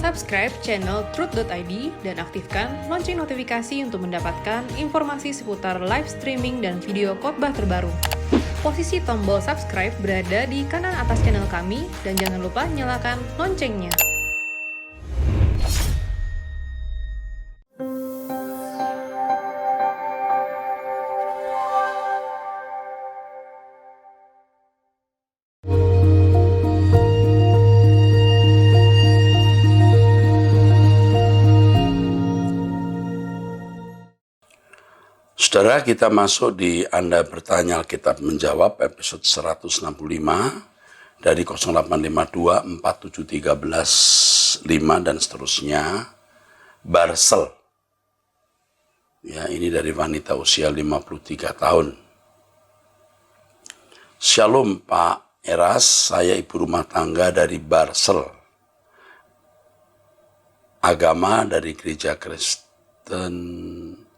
Subscribe channel Truth.id dan aktifkan lonceng notifikasi untuk mendapatkan informasi seputar live streaming dan video khotbah terbaru. Posisi tombol subscribe berada di kanan atas channel kami dan jangan lupa nyalakan loncengnya. Saudara, kita masuk di Anda Bertanya Alkitab Menjawab episode 165 dari 0852 4713 5 dan seterusnya. Barsel. Ya, ini dari wanita usia 53 tahun. Shalom Pak Eras, saya ibu rumah tangga dari Barsel. Agama dari Gereja Kristen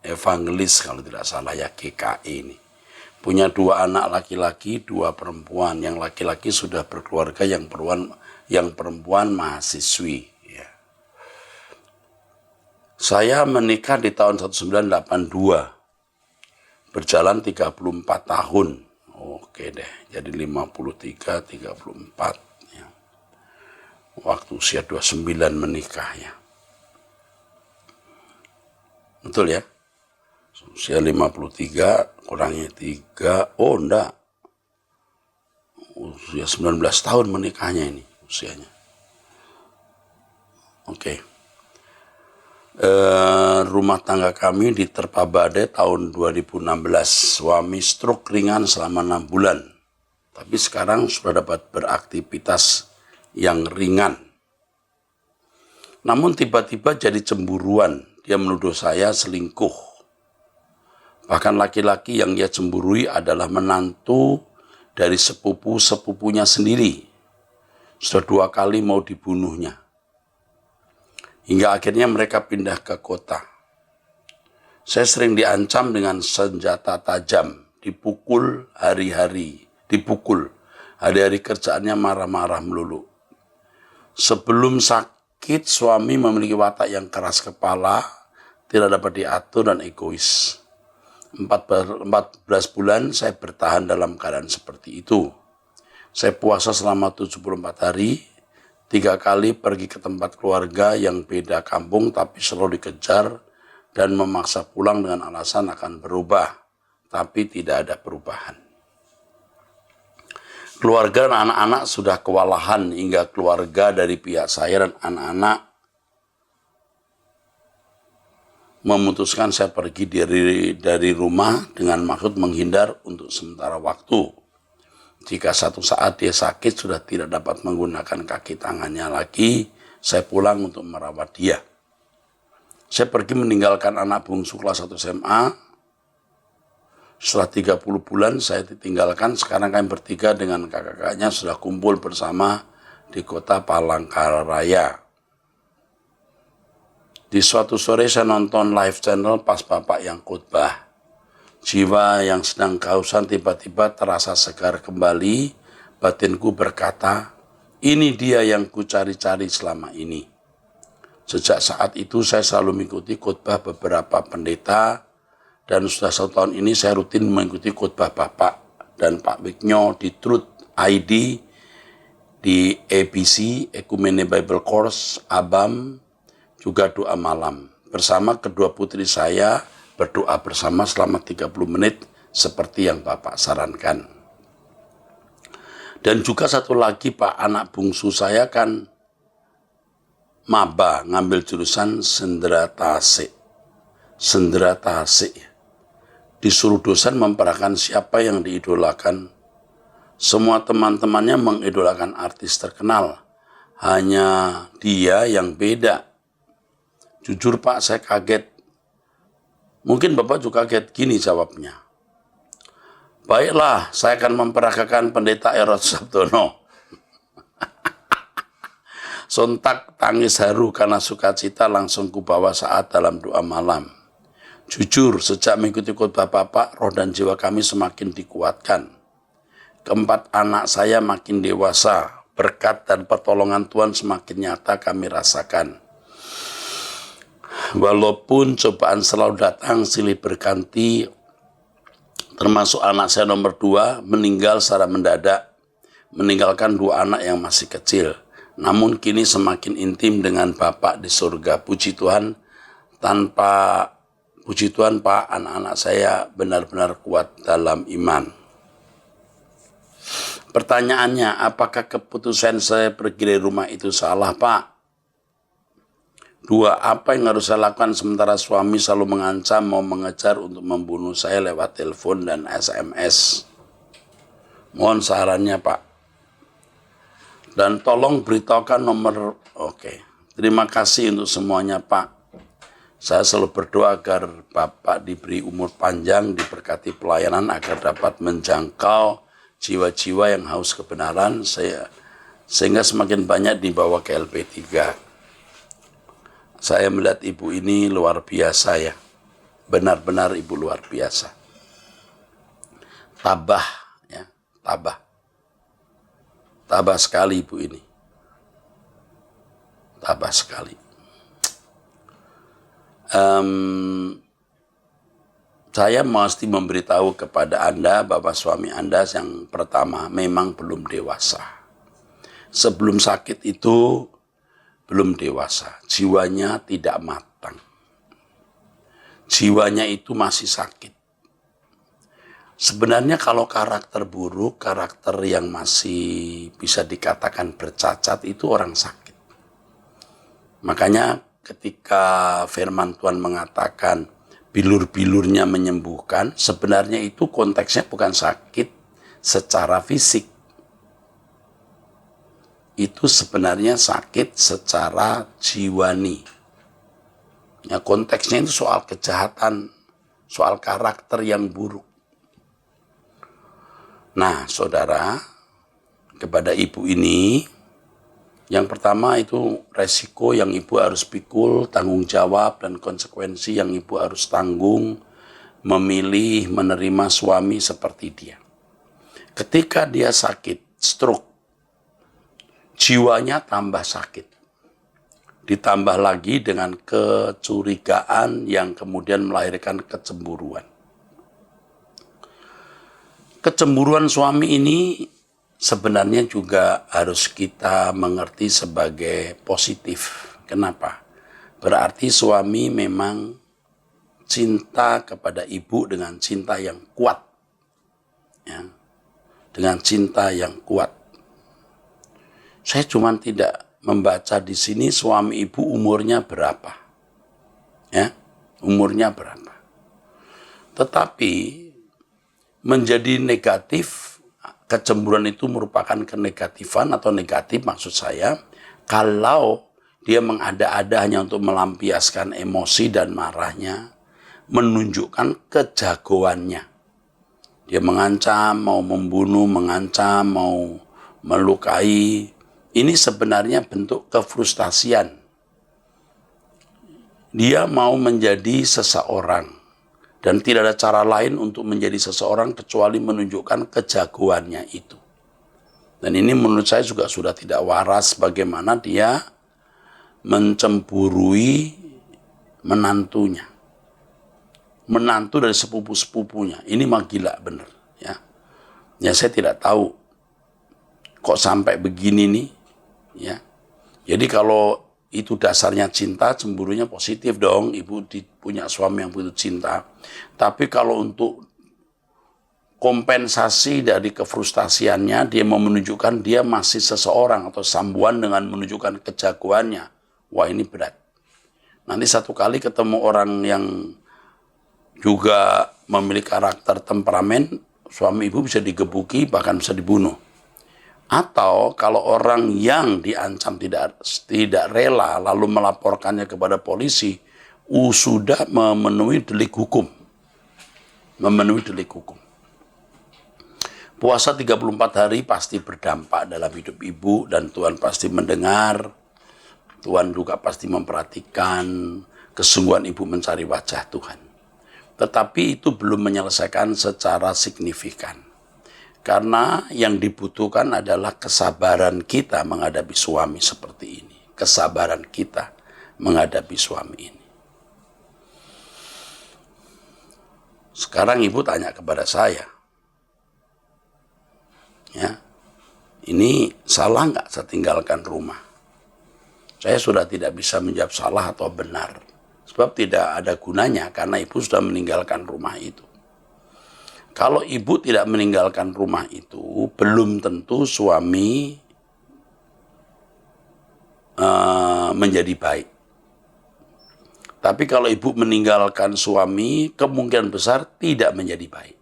Evangelis kalau tidak salah ya, GKI ini. Punya 2 anak laki-laki, 2 perempuan. Yang laki-laki sudah berkeluarga, yang perempuan mahasiswi. Ya. Saya menikah di tahun 1982. Berjalan 34 tahun. Oke deh, jadi 53, 34. Ya. Waktu usia 29 menikah ya. Betul ya? Usia 53, kurangnya 3, oh enggak. Usia 19 tahun menikahnya ini, usianya. Oke. Rumah tangga kami diterpa badai tahun 2016. Suami stroke ringan selama 6 bulan. Tapi sekarang sudah dapat beraktivitas yang ringan. Namun tiba-tiba jadi cemburuan. Dia menuduh saya selingkuh. Bahkan laki-laki yang dia cemburui adalah menantu dari sepupunya sendiri. Sudah 2 kali mau dibunuhnya. Hingga akhirnya mereka pindah ke kota. Saya sering diancam dengan senjata tajam. Dipukul hari-hari. Hari-hari kerjaannya marah-marah melulu. Sebelum sakit, suami memiliki watak yang keras kepala, tidak dapat diatur dan egois. 14 bulan saya bertahan dalam keadaan seperti itu. Saya puasa selama 74 hari, 3 kali pergi ke tempat keluarga yang beda kampung tapi selalu dikejar dan memaksa pulang dengan alasan akan berubah, tapi tidak ada perubahan. Keluarga dan anak-anak sudah kewalahan hingga keluarga dari pihak saya dan anak-anak memutuskan saya pergi dari rumah dengan maksud menghindar untuk sementara waktu. Jika satu saat dia sakit sudah tidak dapat menggunakan kaki tangannya lagi, saya pulang untuk merawat dia. Saya pergi meninggalkan anak bungsu kelas 1 SMA. Setelah 30 bulan saya ditinggalkan, sekarang kami bertiga dengan kakak-kakaknya sudah kumpul bersama di kota Palangkaraya. Di suatu sore saya nonton live channel pas bapak yang khotbah. Jiwa yang sedang kehausan tiba-tiba terasa segar kembali. Batinku berkata, ini dia yang kucari-cari selama ini. Sejak saat itu saya selalu mengikuti khotbah beberapa pendeta. Dan sudah 1 tahun ini saya rutin mengikuti khotbah bapak dan Pak Wiknyo di Truth.id, di ABC, Ecumene Bible Course, ABAM, juga doa malam. Bersama kedua putri saya berdoa bersama selama 30 menit seperti yang Bapak sarankan. Dan juga satu lagi Pak, anak bungsu saya kan maba ngambil jurusan sendera tasik. Disuruh dosen memperagakan siapa yang diidolakan. Semua teman-temannya mengidolakan artis terkenal. Hanya dia yang beda. Jujur Pak, saya kaget. Mungkin Bapak juga kaget, gini jawabnya. Baiklah, saya akan memperagakan pendeta Eros Sabtono. Sontak tangis haru karena sukacita langsung kubawa saat dalam doa malam. Jujur, sejak mengikuti khotbah Bapak, roh dan jiwa kami semakin dikuatkan. 4 anak saya makin dewasa, berkat dan pertolongan Tuhan semakin nyata kami rasakan. Walaupun cobaan selalu datang silih berganti, termasuk anak saya nomor 2 meninggal secara mendadak, meninggalkan 2 anak yang masih kecil. Namun kini semakin intim dengan Bapak di surga. Puji Tuhan, Pak, anak-anak saya benar-benar kuat dalam iman. Pertanyaannya, apakah keputusan saya pergi dari rumah itu salah, Pak? 2. Apa yang harus saya lakukan sementara suami selalu mengancam mau mengejar untuk membunuh saya lewat telepon dan SMS? Mohon sarannya, Pak. Dan tolong beritahukan nomor. Oke. Terima kasih untuk semuanya, Pak. Saya selalu berdoa agar Bapak diberi umur panjang, diberkati pelayanan agar dapat menjangkau jiwa-jiwa yang haus kebenaran sehingga semakin banyak dibawa ke LP3. Saya melihat ibu ini luar biasa ya. Benar-benar ibu luar biasa. Tabah ya, tabah. Tabah sekali ibu ini. Tabah sekali. Saya mesti memberitahu kepada Anda bahwa suami Anda yang pertama memang belum dewasa. Sebelum sakit itu belum dewasa, jiwanya tidak matang. Jiwanya itu masih sakit. Sebenarnya kalau karakter buruk, karakter yang masih bisa dikatakan bercacat itu orang sakit. Makanya ketika firman Tuhan mengatakan bilur-bilurnya menyembuhkan, sebenarnya itu konteksnya bukan sakit secara fisik. Itu sebenarnya sakit secara jiwani. Ya, konteksnya itu soal kejahatan, soal karakter yang buruk. Nah, saudara, kepada ibu ini, yang pertama itu resiko yang ibu harus pikul, tanggung jawab dan konsekuensi yang ibu harus tanggung, memilih menerima suami seperti dia. Ketika dia sakit, stroke, jiwanya tambah sakit. Ditambah lagi dengan kecurigaan yang kemudian melahirkan kecemburuan. Kecemburuan suami ini sebenarnya juga harus kita mengerti sebagai positif. Kenapa? Berarti suami memang cinta kepada ibu dengan cinta yang kuat. Ya, dengan cinta yang kuat. Saya cuma tidak membaca di sini suami ibu umurnya berapa. Ya, umurnya berapa. Tetapi menjadi negatif, kecemburuan itu merupakan kenegatifan atau negatif maksud saya, kalau dia mengada-ada hanya untuk melampiaskan emosi dan marahnya, menunjukkan kejagoannya. Dia mengancam, mau membunuh, mengancam, mau melukai. Ini sebenarnya bentuk kefrustasian. Dia mau menjadi seseorang. Dan tidak ada cara lain untuk menjadi seseorang kecuali menunjukkan kejagoannya itu. Dan ini menurut saya juga sudah tidak waras bagaimana dia mencemburui menantunya. Menantu dari sepupu-sepupunya. Ini mah gila bener. Ya, saya tidak tahu kok sampai begini nih. Ya. Jadi kalau itu dasarnya cinta, cemburunya positif dong. Ibu punya suami yang begitu cinta. Tapi kalau untuk kompensasi dari kefrustasiannya, dia mau menunjukkan dia masih seseorang atau sambuan dengan menunjukkan kejagoannya. Wah, ini berat. Nanti satu kali ketemu orang yang juga memiliki karakter temperamen, suami ibu bisa digebuki, bahkan bisa dibunuh. Atau kalau orang yang diancam tidak rela lalu melaporkannya kepada polisi, sudah memenuhi delik hukum. Memenuhi delik hukum. Puasa 34 hari pasti berdampak dalam hidup ibu dan Tuhan pasti mendengar. Tuhan juga pasti memperhatikan kesungguhan ibu mencari wajah Tuhan. Tetapi itu belum menyelesaikan secara signifikan. Karena yang dibutuhkan adalah kesabaran kita menghadapi suami seperti ini. Kesabaran kita menghadapi suami ini. Sekarang ibu tanya kepada saya, ya, ini salah nggak saya tinggalkan rumah? Saya sudah tidak bisa menjawab salah atau benar. Sebab tidak ada gunanya karena ibu sudah meninggalkan rumah itu. Kalau ibu tidak meninggalkan rumah itu, belum tentu suami menjadi baik. Tapi kalau ibu meninggalkan suami, kemungkinan besar tidak menjadi baik.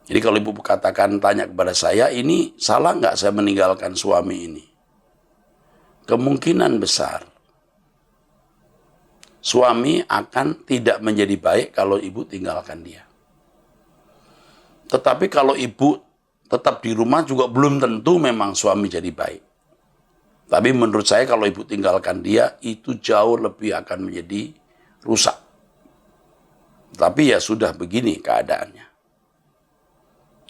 Jadi kalau ibu katakan, tanya kepada saya, ini salah nggak saya meninggalkan suami ini? Kemungkinan besar suami akan tidak menjadi baik kalau ibu tinggalkan dia. Tetapi kalau ibu tetap di rumah juga belum tentu memang suami jadi baik. Tapi menurut saya kalau ibu tinggalkan dia, itu jauh lebih akan menjadi rusak. Tapi ya sudah begini keadaannya.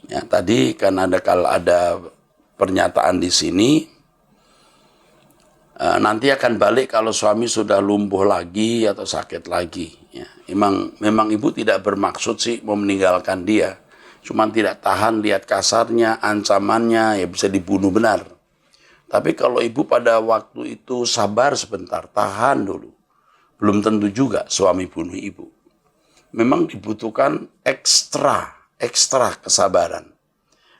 Ya, tadi kan kalau ada pernyataan di sini, nanti akan balik kalau suami sudah lumpuh lagi atau sakit lagi. Ya, memang ibu tidak bermaksud sih mau meninggalkan dia. Cuma tidak tahan lihat kasarnya, ancamannya, ya bisa dibunuh benar. Tapi kalau ibu pada waktu itu sabar sebentar, tahan dulu. Belum tentu juga suami bunuh ibu. Memang dibutuhkan ekstra kesabaran.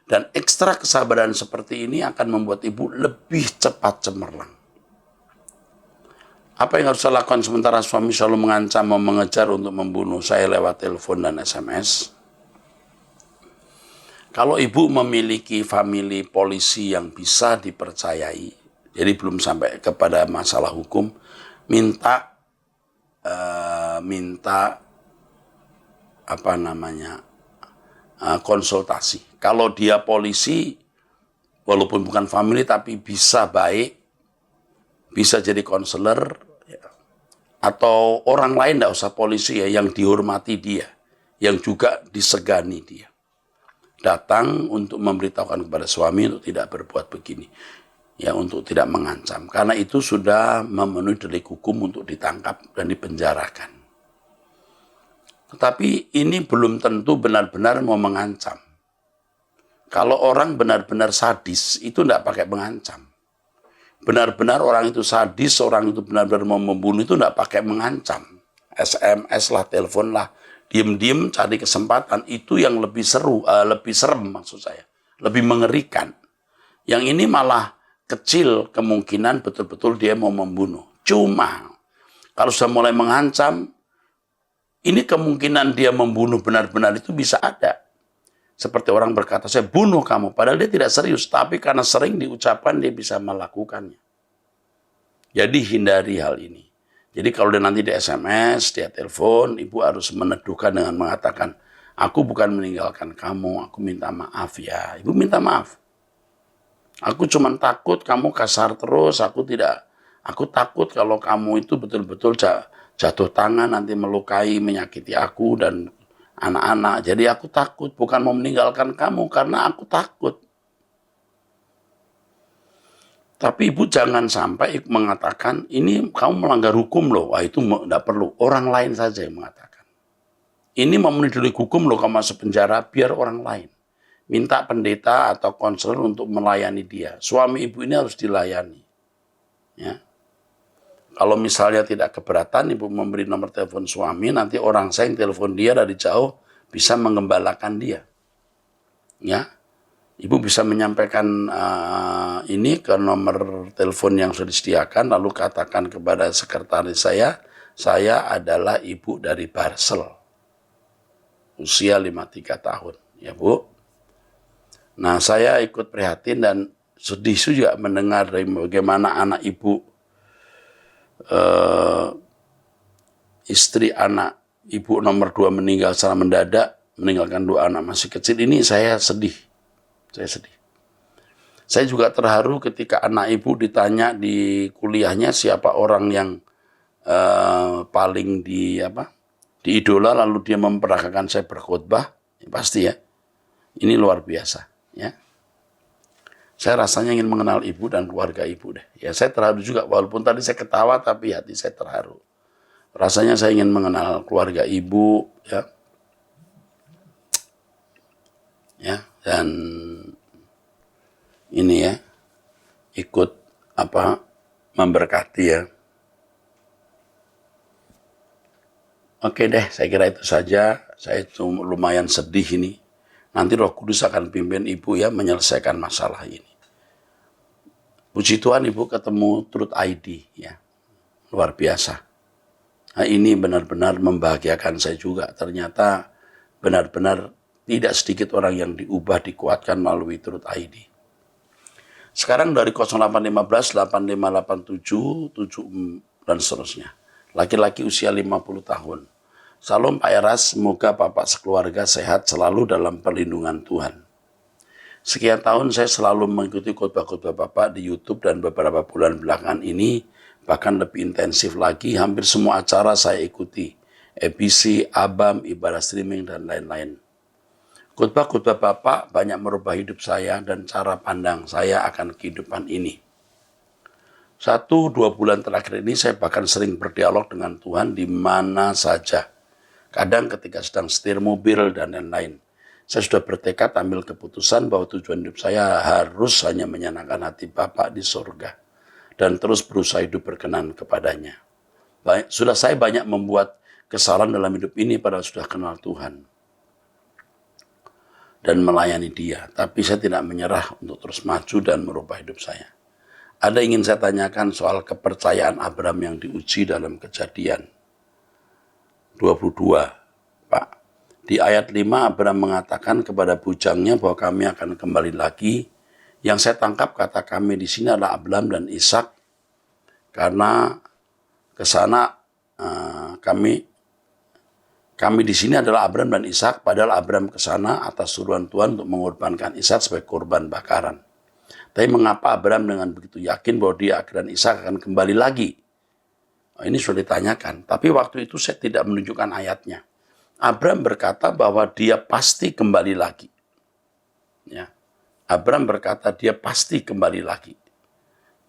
Dan ekstra kesabaran seperti ini akan membuat ibu lebih cepat cemerlang. Apa yang harus saya lakukan sementara suami selalu mengancam, mau mengejar untuk membunuh saya lewat telepon dan SMS? Kalau ibu memiliki famili polisi yang bisa dipercayai, jadi belum sampai kepada masalah hukum, minta konsultasi. Kalau dia polisi, walaupun bukan famili tapi bisa baik, bisa jadi konselor, ya, atau orang lain tidak usah polisi ya, yang dihormati dia, yang juga disegani dia. Datang untuk memberitahukan kepada suami untuk tidak berbuat begini. Ya, untuk tidak mengancam. Karena itu sudah memenuhi delik hukum untuk ditangkap dan dipenjarakan. Tetapi ini belum tentu benar-benar mau mengancam. Kalau orang benar-benar sadis, itu tidak pakai mengancam. Benar-benar orang itu sadis, orang itu benar-benar mau membunuh, itu tidak pakai mengancam. SMS lah, telepon lah. Diam-diam cari kesempatan, itu yang lebih lebih serem maksud saya. Lebih mengerikan. Yang ini malah kecil kemungkinan betul-betul dia mau membunuh. Cuma, kalau sudah mulai mengancam, ini kemungkinan dia membunuh benar-benar itu bisa ada. Seperti orang berkata, saya bunuh kamu. Padahal dia tidak serius, tapi karena sering diucapkan dia bisa melakukannya. Jadi hindari hal ini. Jadi kalau dia nanti di SMS, dia telepon, ibu harus meneduhkan dengan mengatakan, aku bukan meninggalkan kamu, aku minta maaf ya. Ibu minta maaf. Aku cuma takut kamu kasar terus, aku takut kalau kamu itu betul-betul jatuh tangan, nanti melukai, menyakiti aku dan anak-anak. Jadi aku takut, bukan mau meninggalkan kamu, karena aku takut. Tapi ibu jangan sampai mengatakan, ini kamu melanggar hukum loh. Wah, itu tidak perlu. Orang lain saja yang mengatakan. Ini memenuhi delik hukum loh, kamu masuk penjara, biar orang lain. Minta pendeta atau konselor untuk melayani dia. Suami ibu ini harus dilayani. Ya. Kalau misalnya tidak keberatan, ibu memberi nomor telepon suami, nanti orang saya yang telepon dia dari jauh bisa menggembalakan dia. Ya. Ibu bisa menyampaikan ini ke nomor telepon yang sudah disediakan, lalu katakan kepada sekretaris saya adalah ibu dari Barsel, usia 53 tahun. Ya Bu. Nah saya ikut prihatin dan sedih juga mendengar dari bagaimana anak ibu, istri anak ibu nomor 2 meninggal secara mendadak, meninggalkan 2 anak masih kecil. Ini saya sedih. Saya juga terharu ketika anak ibu ditanya di kuliahnya siapa orang yang paling diidola, lalu dia memperagakan saya berkhotbah. Ya, pasti ya. Ini luar biasa, ya. Saya rasanya ingin mengenal ibu dan keluarga ibu deh. Ya, saya terharu juga, walaupun tadi saya ketawa, tapi hati saya terharu. Rasanya saya ingin mengenal keluarga ibu, ya. Ya, dan ini ya, ikut memberkati ya. Oke deh, saya kira itu saja. Saya lumayan sedih ini. Nanti Roh Kudus akan pimpin ibu ya menyelesaikan masalah ini. Puji Tuhan ibu ketemu Truth ID ya. Luar biasa. Nah, ini benar-benar membahagiakan saya juga. Ternyata benar-benar tidak sedikit orang yang diubah, dikuatkan melalui Truth ID. Sekarang dari 0815 8587 7 dan seterusnya. Laki-laki usia 50 tahun. Salam Pak Eras, semoga Bapak sekeluarga sehat selalu dalam perlindungan Tuhan. Sekian tahun saya selalu mengikuti khotbah-khotbah Bapak di YouTube dan beberapa bulan belakangan ini, bahkan lebih intensif lagi, hampir semua acara saya ikuti. EBC, ABAM, ibadah streaming, dan lain-lain. Khotbah-khotbah Bapak banyak merubah hidup saya dan cara pandang saya akan kehidupan ini. 1-2 bulan terakhir ini saya bahkan sering berdialog dengan Tuhan di mana saja. Kadang ketika sedang setir mobil dan lain-lain. Saya sudah bertekad ambil keputusan bahwa tujuan hidup saya harus hanya menyenangkan hati Bapa di surga. Dan terus berusaha hidup berkenan kepadanya. Sudah saya banyak membuat kesalahan dalam hidup ini padahal sudah kenal Tuhan. Dan melayani dia. Tapi saya tidak menyerah untuk terus maju dan merubah hidup saya. Ada ingin saya tanyakan soal kepercayaan Abraham yang diuji dalam Kejadian 22, Pak. Di ayat 5 Abraham mengatakan kepada bujangnya bahwa kami akan kembali lagi. Yang saya tangkap kata kami di sini adalah Abraham dan Ishak. Karena ke sana kami di sini adalah Abraham dan Ishak, padahal Abraham ke sana atas suruhan Tuhan untuk mengorbankan Ishak sebagai korban bakaran. Tapi mengapa Abraham dengan begitu yakin bahwa dia dan Ishak akan kembali lagi? Ini sudah ditanyakan, tapi waktu itu saya tidak menunjukkan ayatnya. Abraham berkata bahwa dia pasti kembali lagi. Ya. Abraham berkata dia pasti kembali lagi.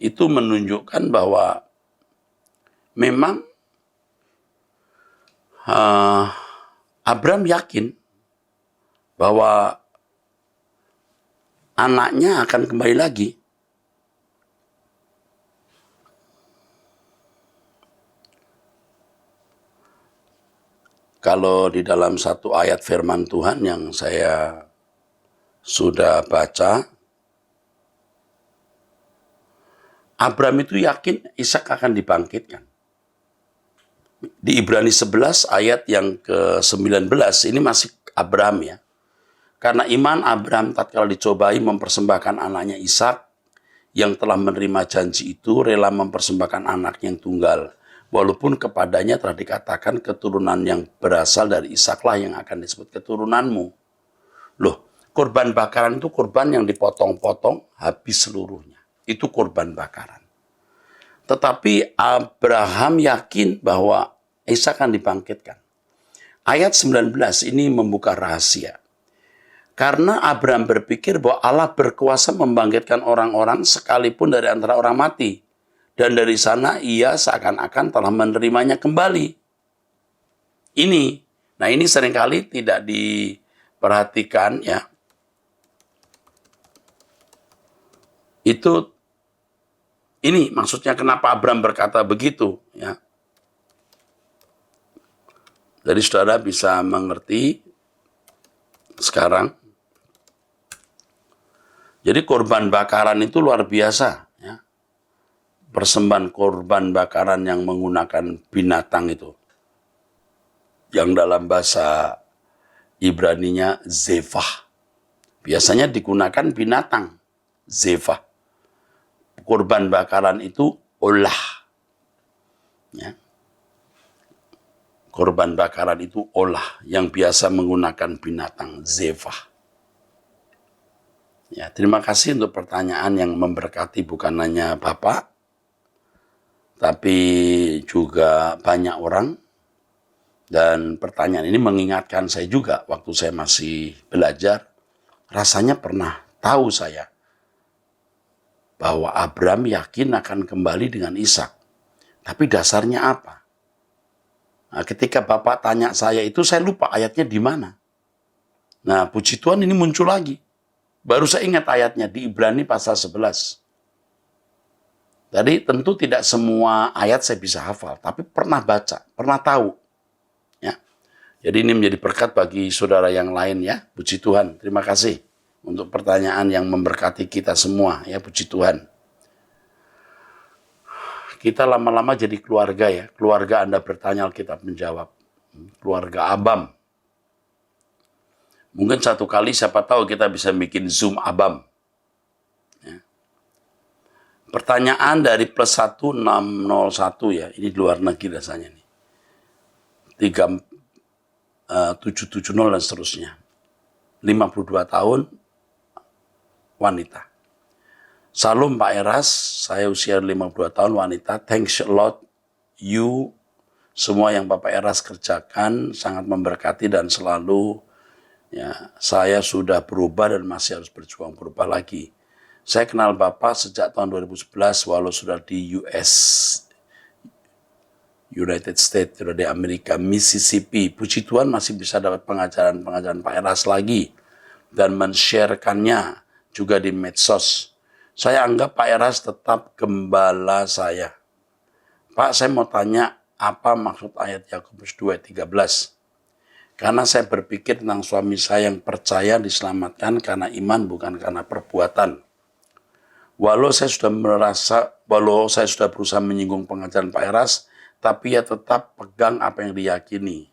Itu menunjukkan bahwa memang Abraham yakin bahwa anaknya akan kembali lagi. Kalau di dalam satu ayat firman Tuhan yang saya sudah baca, Abraham itu yakin Ishak akan dibangkitkan. Di Ibrani 11 ayat yang ke-19, ini masih Abraham ya. Karena iman Abraham tatkala dicobai mempersembahkan anaknya Ishak yang telah menerima janji itu rela mempersembahkan anaknya yang tunggal. Walaupun kepadanya telah dikatakan keturunan yang berasal dari Ishaklah yang akan disebut keturunanmu. Loh, korban bakaran itu korban yang dipotong-potong habis seluruhnya. Itu korban bakaran. Tetapi Abraham yakin bahwa Ishak akan dibangkitkan. Ayat 19 ini membuka rahasia. Karena Abraham berpikir bahwa Allah berkuasa membangkitkan orang-orang sekalipun dari antara orang mati. Dan dari sana ia seakan-akan telah menerimanya kembali. Nah ini seringkali tidak diperhatikan ya. Ini maksudnya kenapa Abraham berkata begitu ya. Jadi saudara bisa mengerti sekarang. Jadi korban bakaran itu luar biasa. Ya. Persembahan korban bakaran yang menggunakan binatang itu. Yang dalam bahasa Ibraninya zevah. Biasanya digunakan binatang. Zevah. Korban bakaran itu olah. Ya. Korban bakaran itu olah. Yang biasa menggunakan binatang. Zevah. Ya, terima kasih untuk pertanyaan yang memberkati bukan hanya Bapak, tapi juga banyak orang. Dan pertanyaan ini mengingatkan saya juga waktu saya masih belajar. rasanya pernah tahu saya bahwa Abraham yakin akan kembali dengan Ishak. Tapi dasarnya apa? Nah, ketika Bapak tanya saya itu, saya lupa ayatnya di mana. Nah, puji Tuhan ini muncul lagi. Baru saya ingat ayatnya di Ibrani pasal 11. Jadi tentu tidak semua ayat saya bisa hafal, tapi pernah baca, pernah tahu. Ya. Jadi ini menjadi berkat bagi saudara yang lain ya. Puji Tuhan. Terima kasih untuk pertanyaan yang memberkati kita semua ya, puji Tuhan. Kita lama-lama jadi keluarga ya. Keluarga Anda bertanya, Alkitab menjawab. Keluarga Abam. Mungkin satu kali siapa tahu kita bisa bikin Zoom Abam. Ya. Pertanyaan dari +1601 ya. Ini di luar negeri rasanya nih. 3770 dan seterusnya. 52 tahun wanita. Salam Pak Eras, saya usia 52 tahun wanita. Thanks a lot you. Semua yang Bapak Eras kerjakan sangat memberkati dan selalu ya, saya sudah berubah dan masih harus berjuang berubah lagi. Saya kenal Bapak sejak tahun 2011 walau sudah di United States, sudah di Amerika, Mississippi. Puji Tuhan masih bisa dapat pengajaran-pengajaran Pak Eras lagi dan men-share-kannya juga di medsos. Saya anggap Pak Eras tetap gembala saya. Pak, saya mau tanya apa maksud ayat Yakobus 2:13? Karena saya berpikir tentang suami saya yang percaya diselamatkan karena iman bukan karena perbuatan. Walau saya sudah berusaha menyinggung pengajaran Pak Eras, tapi ia tetap pegang apa yang diyakini.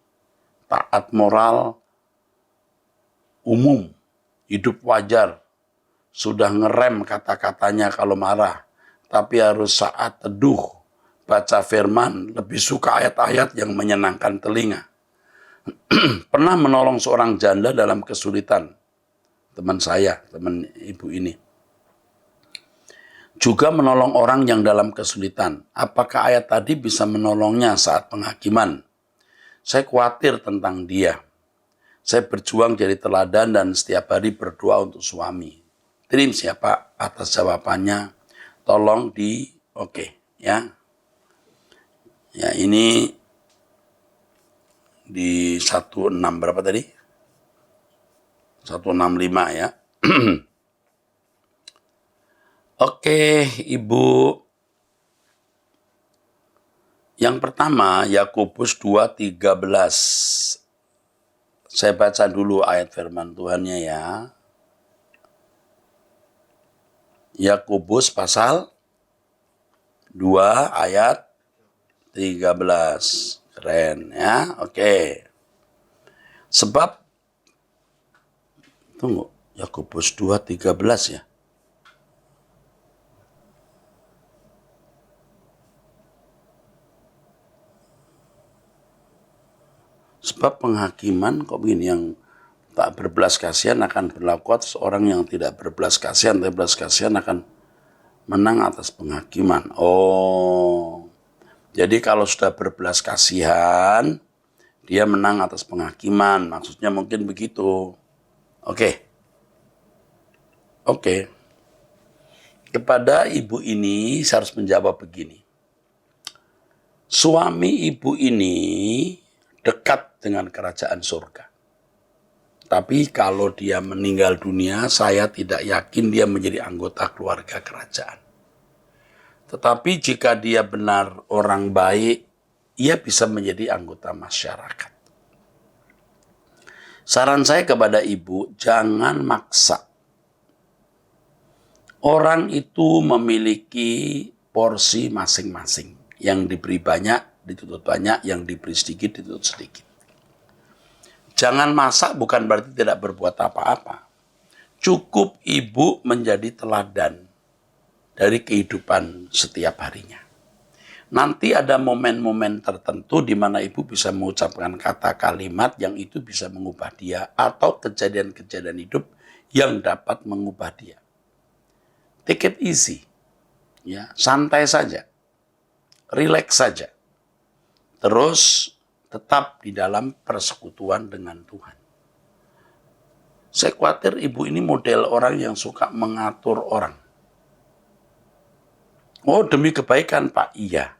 Taat moral umum, hidup wajar, sudah ngerem kata-katanya kalau marah, tapi harus saat teduh, baca firman, lebih suka ayat-ayat yang menyenangkan telinga. Pernah menolong seorang janda dalam kesulitan, teman saya, teman ibu ini. Juga menolong orang yang dalam kesulitan. Apakah ayat tadi bisa menolongnya saat penghakiman? Saya khawatir tentang dia. Saya berjuang jadi teladan dan setiap hari berdoa untuk suami. Terima siapa atas jawabannya. Tolong ya. Ya, ini di 16 berapa tadi? 165 ya. Oke, Ibu. Yang pertama, Yakobus 2:13. Saya baca dulu ayat firman Tuhannya ya. Yakobus pasal 2 ayat 13. Keren ya. Oke. Sebab tunggu, Yakobus 2:13 ya. Sebab penghakiman kok begini, yang tak berbelas kasihan akan berlaku atas orang yang tidak berbelas kasihan, tapi belas kasihan akan menang atas penghakiman. Oh, jadi kalau sudah berbelas kasihan, dia menang atas penghakiman. Maksudnya mungkin begitu. Oke. Kepada ibu ini saya harus menjawab begini. Suami ibu ini dekat dengan kerajaan surga. Tapi kalau dia meninggal dunia, saya tidak yakin dia menjadi anggota keluarga kerajaan. Tetapi jika dia benar orang baik, ia bisa menjadi anggota masyarakat. Saran saya kepada ibu, jangan maksa. Orang itu memiliki porsi masing-masing. Yang diberi banyak, dituntut banyak, yang diberi sedikit, dituntut sedikit. Jangan masak bukan berarti tidak berbuat apa-apa. Cukup ibu menjadi teladan dari kehidupan setiap harinya. Nanti ada momen-momen tertentu di mana ibu bisa mengucapkan kata kalimat yang itu bisa mengubah dia, atau kejadian-kejadian hidup yang dapat mengubah dia. Take it easy. Ya, santai saja. Relax saja. Terus tetap di dalam persekutuan dengan Tuhan. Saya khawatir ibu ini model orang yang suka mengatur orang. Oh, demi kebaikan, Pak. Iya.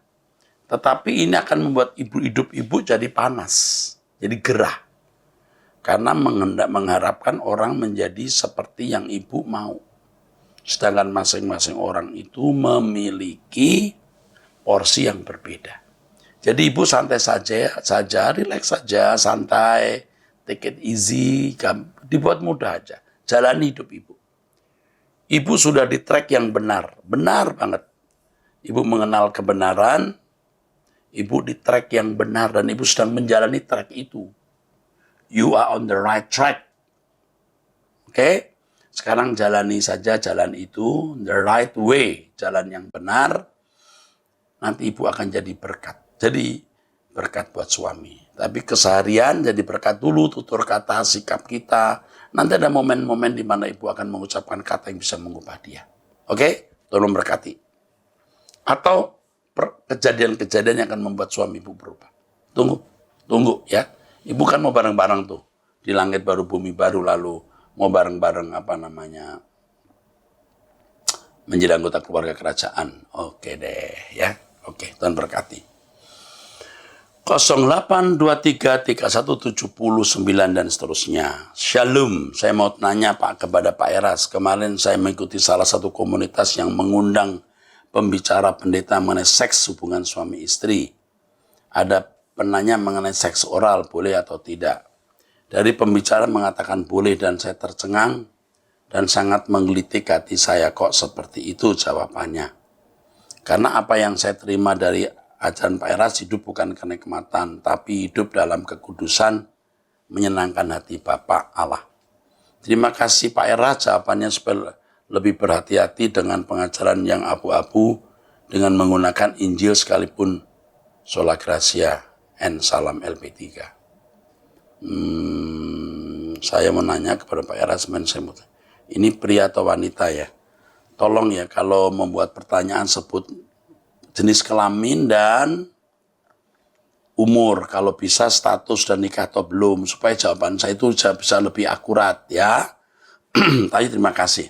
Tetapi ini akan membuat hidup ibu jadi panas, jadi gerah. Karena mengharapkan orang menjadi seperti yang ibu mau. Sedangkan masing-masing orang itu memiliki porsi yang berbeda. Jadi ibu santai saja, relax saja, santai, take it easy, dibuat mudah aja. Jalani hidup ibu. Ibu sudah di track yang benar banget. Ibu mengenal kebenaran, ibu di track yang benar dan ibu sedang menjalani track itu. You are on the right track. Oke? Sekarang jalani saja jalan itu, the right way, jalan yang benar. Nanti ibu akan jadi berkat. Jadi berkat buat suami. Tapi keseharian jadi berkat dulu, tutur kata, sikap kita. Nanti ada momen-momen di mana ibu akan mengucapkan kata yang bisa mengubah dia. Oke? Tolong berkati. Atau kejadian-kejadian yang akan membuat suami ibu berubah. Tunggu ya. Ibu kan mau bareng-bareng tuh. Di langit baru, bumi baru, lalu mau bareng-bareng menjadi anggota keluarga kerajaan. Oke deh ya. Oke, Tuhan berkati. 08233179 dan seterusnya. Shalom, saya mau nanya Pak kepada Pak Eras. Kemarin saya mengikuti salah satu komunitas yang mengundang pembicara pendeta mengenai seks hubungan suami istri. Ada penanya mengenai seks oral, boleh atau tidak. Dari pembicara mengatakan boleh dan saya tercengang dan sangat menggelitik hati saya, kok seperti itu jawabannya. Karena apa yang saya terima dari ajaran Pak Eras, hidup bukan kenikmatan, tapi hidup dalam kekudusan menyenangkan hati Bapa Allah. Terima kasih Pak Eras, jawabannya supaya lebih berhati-hati dengan pengajaran yang abu-abu dengan menggunakan Injil sekalipun sola gracia and salam LP3. Saya mau nanya kepada Pak Eras, ini pria atau wanita ya? Tolong ya kalau membuat pertanyaan sebut jenis kelamin dan umur, kalau bisa status dan nikah atau belum, supaya jawaban saya itu bisa lebih akurat ya. Tapi terima kasih.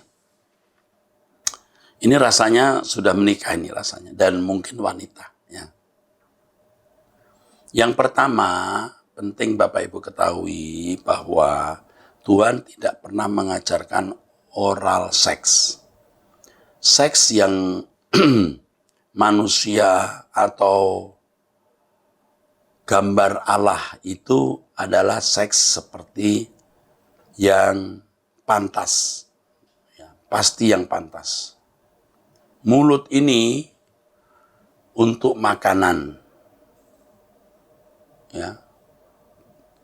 Ini rasanya sudah menikah ini rasanya dan mungkin wanita ya. Yang pertama, penting Bapak Ibu ketahui bahwa Tuhan tidak pernah mengajarkan oral seks. Seks yang manusia atau gambar Allah itu adalah seks seperti yang pantas. Ya, pasti yang pantas. Mulut ini untuk makanan, ya,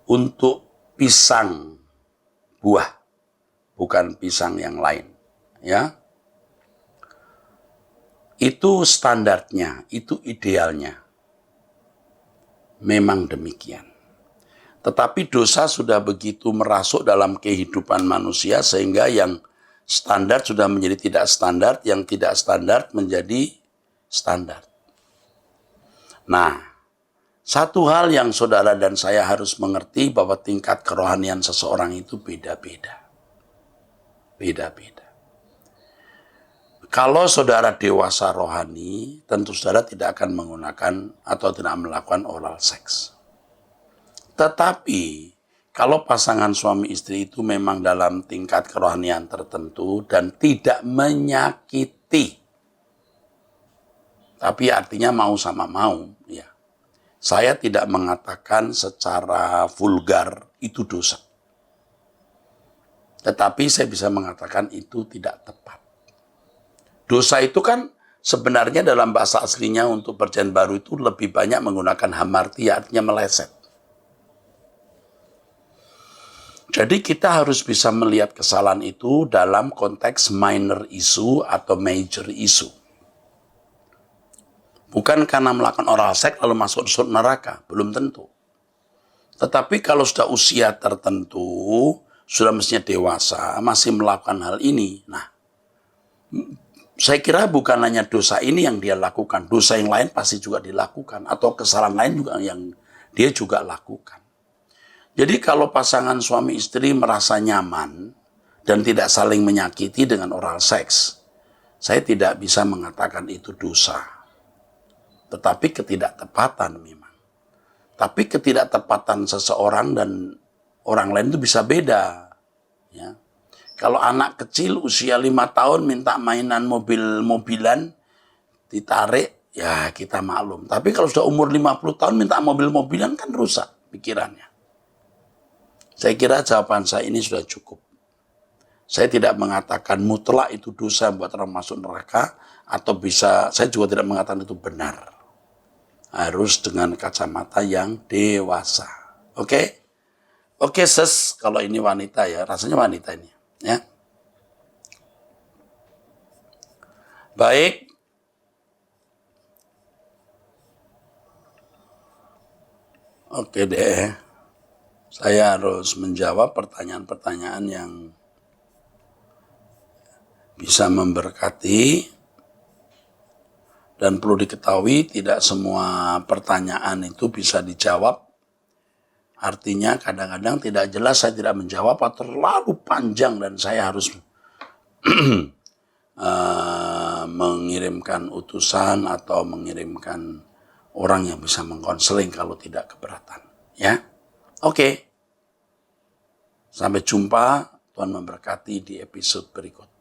untuk pisang buah, bukan pisang yang lain, ya. Itu standarnya, itu idealnya. Memang demikian. Tetapi dosa sudah begitu merasuk dalam kehidupan manusia sehingga yang standar sudah menjadi tidak standar, yang tidak standar menjadi standar. Nah, satu hal yang saudara dan saya harus mengerti bahwa tingkat kerohanian seseorang itu beda-beda. Beda-beda. Kalau saudara dewasa rohani, tentu saudara tidak akan menggunakan atau tidak melakukan oral seks. Tetapi kalau pasangan suami istri itu memang dalam tingkat kerohanian tertentu dan tidak menyakiti, tapi artinya mau sama mau, ya. Saya tidak mengatakan secara vulgar itu dosa. Tetapi saya bisa mengatakan itu tidak tepat. Dosa itu kan sebenarnya dalam bahasa aslinya untuk perjanjian baru itu lebih banyak menggunakan hamartia, artinya meleset. Jadi kita harus bisa melihat kesalahan itu dalam konteks minor issue atau major issue. Bukan karena melakukan oral seks lalu masuk neraka, belum tentu. Tetapi kalau sudah usia tertentu, sudah mestinya dewasa, masih melakukan hal ini. Nah, saya kira bukan hanya dosa ini yang dia lakukan, dosa yang lain pasti juga dilakukan, atau kesalahan lain juga yang dia juga lakukan. Jadi kalau pasangan suami istri merasa nyaman dan tidak saling menyakiti dengan oral seks, saya tidak bisa mengatakan itu dosa. Tetapi ketidaktepatan memang. Tapi ketidaktepatan seseorang dan orang lain itu bisa beda. Ya. Kalau anak kecil usia 5 tahun minta mainan mobil-mobilan, ditarik, ya kita maklum. Tapi kalau sudah umur 50 tahun minta mobil-mobilan kan rusak pikirannya. Saya kira jawaban saya ini sudah cukup. Saya tidak mengatakan mutlak itu dosa buat orang masuk neraka, atau saya juga tidak mengatakan itu benar. Harus dengan kacamata yang dewasa. Oke? Oke, Ses, kalau ini wanita ya, rasanya wanita ini. Ya. Baik. Oke deh. Saya harus menjawab pertanyaan-pertanyaan yang bisa memberkati. Dan perlu diketahui tidak semua pertanyaan itu bisa dijawab. Artinya kadang-kadang tidak jelas, saya tidak menjawab atau terlalu panjang dan saya harus mengirimkan utusan atau mengirimkan orang yang bisa mengkonseling kalau tidak keberatan. Ya. Oke. Sampai jumpa. Tuhan memberkati di episode berikutnya.